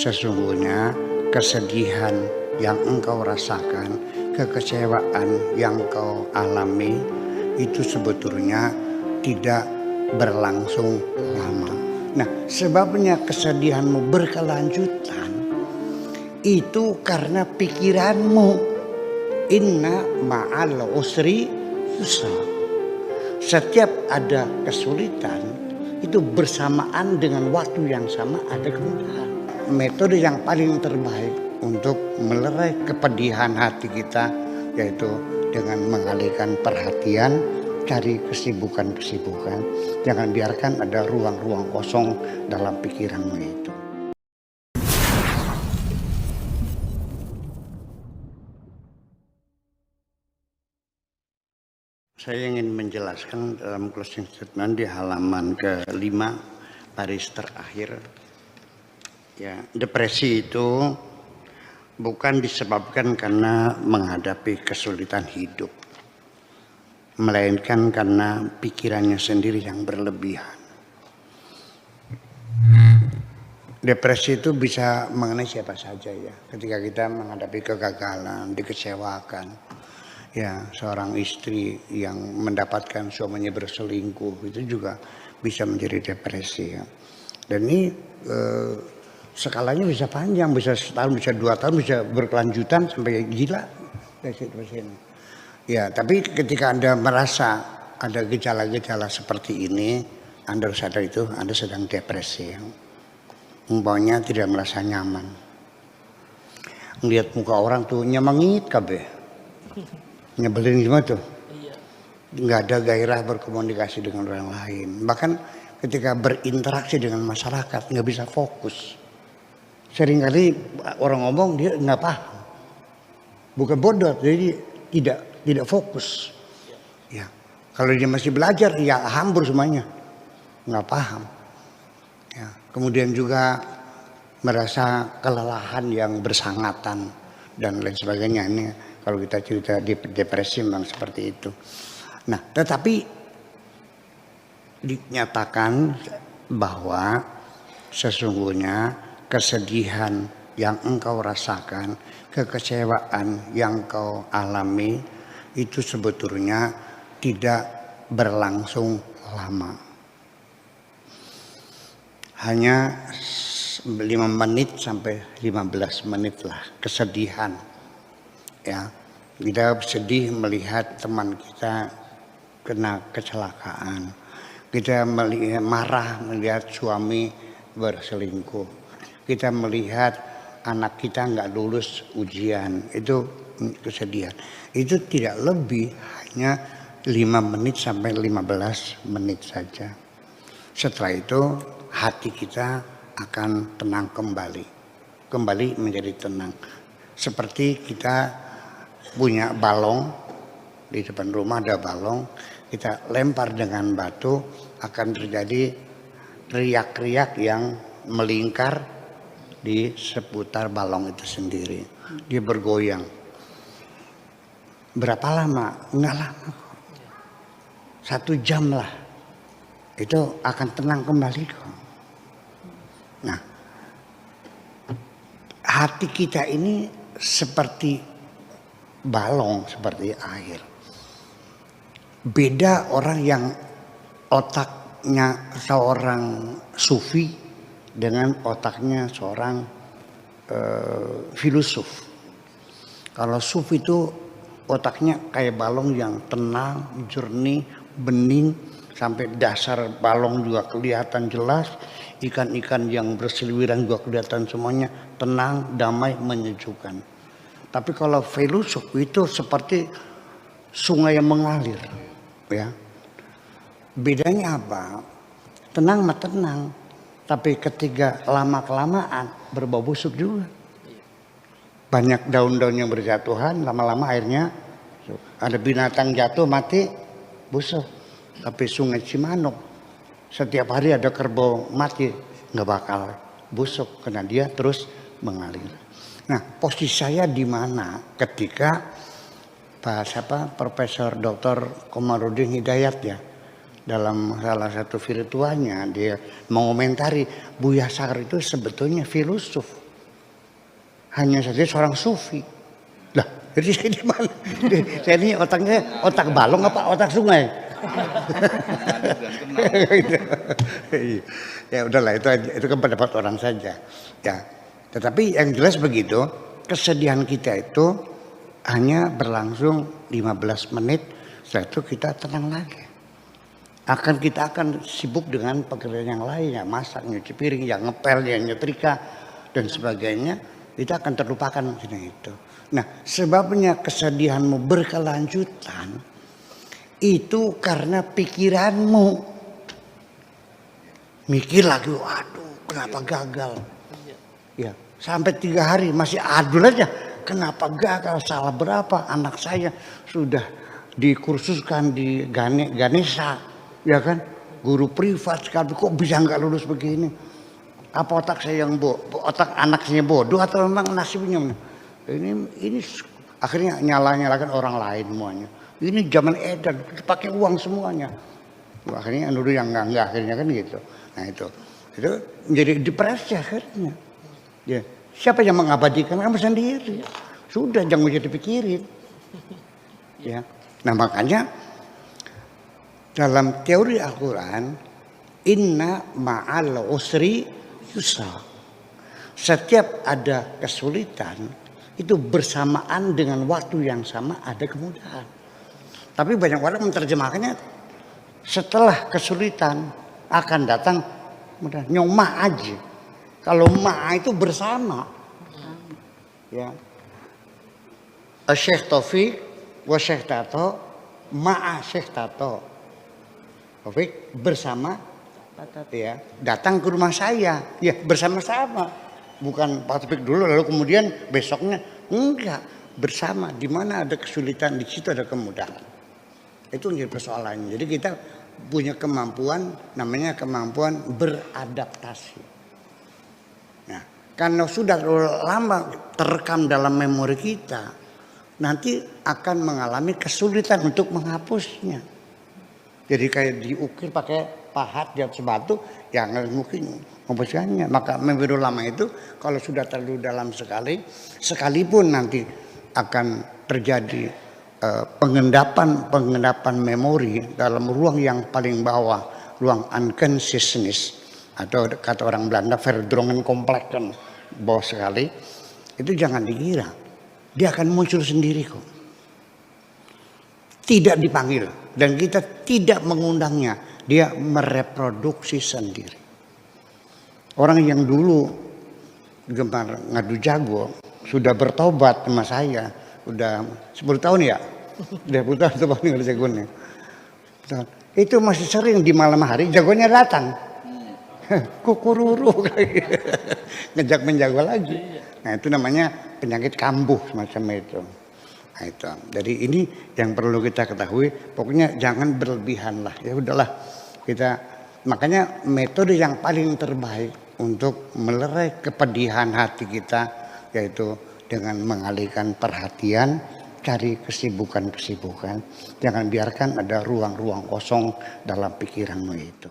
Sesungguhnya kesedihan yang engkau rasakan, kekecewaan yang kau alami itu sebetulnya tidak berlangsung lama. Nah, sebabnya kesedihanmu berkelanjutan itu karena pikiranmu. Inna ma'al usri yusra. Setiap ada kesulitan itu bersamaan dengan waktu yang sama ada kemudahan. Metode yang paling terbaik untuk melerai kepedihan hati kita yaitu dengan mengalihkan perhatian, cari kesibukan-kesibukan. Jangan biarkan ada ruang-ruang kosong dalam pikiranmu itu. Saya ingin menjelaskan dalam closing statement di halaman ke-5 baris terakhir. Ya, depresi itu bukan disebabkan karena menghadapi kesulitan hidup, melainkan karena pikirannya sendiri yang berlebihan. Depresi itu bisa mengenai siapa saja ya. Ketika kita menghadapi kegagalan, dikecewakan. Ya, seorang istri yang mendapatkan suaminya berselingkuh itu juga bisa menjadi depresi ya. Dan ini skalanya bisa panjang, bisa setahun, bisa 2 tahun, bisa berkelanjutan sampai gila depresi ini. Ya, tapi ketika Anda merasa ada gejala-gejala seperti ini, Anda harus sadar itu Anda sedang depresi ya. Umpamanya tidak merasa nyaman. Ngelihat muka orang tuh nyemangit kabeh. Nyebelin gimana tuh? Nggak ada gairah berkomunikasi dengan orang lain. Bahkan ketika berinteraksi dengan masyarakat nggak bisa fokus. Seringkali orang ngomong dia nggak paham. Bukan bodoh, jadi tidak fokus. Ya, kalau dia masih belajar ya hambur semuanya, nggak paham. Ya, kemudian juga merasa kelelahan yang bersangatan dan lain sebagainya. Ini kalau kita cerita di depresi memang seperti itu. Nah, tetapi dinyatakan bahwa sesungguhnya kesedihan yang engkau rasakan, kekecewaan yang kau alami itu sebetulnya tidak berlangsung lama. Hanya 5 menit sampai 15 menit lah kesedihan. Ya, kita sedih melihat teman kita kena kecelakaan. Kita marah melihat suami berselingkuh. Kita melihat anak kita nggak lulus ujian. Itu kesedihan. Itu tidak lebih, hanya 5 menit sampai 15 menit saja. Setelah itu hati kita akan tenang kembali. Kembali menjadi tenang. Seperti kita punya balong, di depan rumah ada balong, kita lempar dengan batu, akan terjadi riak-riak yang melingkar di seputar balong itu sendiri. Dia bergoyang. Berapa lama? Enggak lama. 1 jam lah. Itu akan tenang kembali kok. Nah, hati kita ini seperti balong, seperti air. Beda orang yang otaknya seorang sufi dengan otaknya seorang filosof. Kalau sufi itu otaknya kayak balong yang tenang, jernih, bening, sampai dasar balong juga kelihatan jelas. Ikan-ikan yang berseliweran juga kelihatan semuanya tenang, damai, menyejukkan. Tapi kalau filosof itu seperti sungai yang mengalir, ya. Bedanya apa? Tenang mah tenang, tapi ketika lama-kelamaan berbau busuk juga. Banyak daun-daun yang berjatuhan, lama-lama airnya ada binatang jatuh mati, busuk. Tapi sungai Cimanuk setiap hari ada kerbau mati, nggak bakal busuk karena dia terus mengalir. Nah, posisi saya di mana ketika Profesor Dr. Komarudin Hidayat ya dalam salah satu virtualnya dia mengomentari Buya Shaker itu sebetulnya filosof. hanya saja seorang sufi. Lah, jadi saya di mana? Saya ini otaknya otak balong apa otak sungai? Ya udahlah, itu kan pendapat orang saja. Ya, tetapi yang jelas begitu, kesedihan kita itu hanya berlangsung 15 menit, setelah itu kita tenang lagi. Kita akan sibuk dengan pekerjaan yang lain, ya masak, nyuci piring, yang ngepel, yang nyetrika dan sebagainya. Kita akan terlupakan itu. Nah, sebabnya kesedihanmu berkelanjutan itu karena pikiranmu mikir lagi, waduh, kenapa gagal? Ya, sampai 3 hari masih adul aja. Kenapa gagal? Salah berapa? Anak saya sudah dikursuskan di Ganesha. Ya kan, guru privat sekali, kok bisa nggak lulus begini? Apa otak saya yang otak anak saya bodoh atau memang nasibnya? Ini akhirnya nyalakan orang lain semuanya. Ini zaman edan, pakai uang semuanya. Akhirnya nuduh yang enggak akhirnya kan gitu. Nah itu menjadi depresi akhirnya. Ya, siapa yang mengabadikan kamu sendiri? Sudah, jangan jadi dipikirin. Ya, nah makanya dalam teori Al-Quran, inna ma'al usri yusra. Setiap ada kesulitan, itu bersamaan dengan waktu yang sama ada kemudahan. Tapi banyak orang menerjemahkannya, setelah kesulitan akan datang mudah. Nyoma aja. Kalau ma'a itu bersama. Ya. Syekh Taufik wa Syekh Tato ma'a Syekh Tato. Taufik bersama ya datang ke rumah saya, ya bersama-sama, bukan Pak Taufik dulu lalu kemudian besoknya, enggak, bersama. Di mana ada kesulitan di situ ada kemudahan. Itu menjadi persoalannya. Jadi kita punya kemampuan, namanya kemampuan beradaptasi. Nah, karena sudah lama terekam dalam memori kita, nanti akan mengalami kesulitan untuk menghapusnya. Jadi kayak diukir pakai pahat di atas batu, ya nggak mungkin membersihkannya. Maka memori lama itu kalau sudah terlalu dalam sekali, sekalipun nanti akan terjadi pengendapan memori dalam ruang yang paling bawah, ruang unconsciousness atau kata orang Belanda verdrongen kompleksen bawah sekali, itu jangan dikira dia akan muncul sendiri kok. Tidak dipanggil dan kita tidak mengundangnya, dia mereproduksi sendiri. Orang yang dulu gemar ngadu jago sudah bertobat sama saya, udah 10 tahun ya, udah 10 tahun tuh ngadu jagonya. Itu masih sering di malam hari jagonya datang, kukururu, ngejak menjago lagi. Nah itu namanya penyakit kambuh semacam itu. Nah, itu. Jadi ini yang perlu kita ketahui. Pokoknya jangan berlebihan lah. Ya udahlah kita. Makanya metode yang paling terbaik untuk melerai kepedihan hati kita yaitu dengan mengalihkan perhatian, cari kesibukan-kesibukan. Jangan biarkan ada ruang-ruang kosong dalam pikiranmu itu.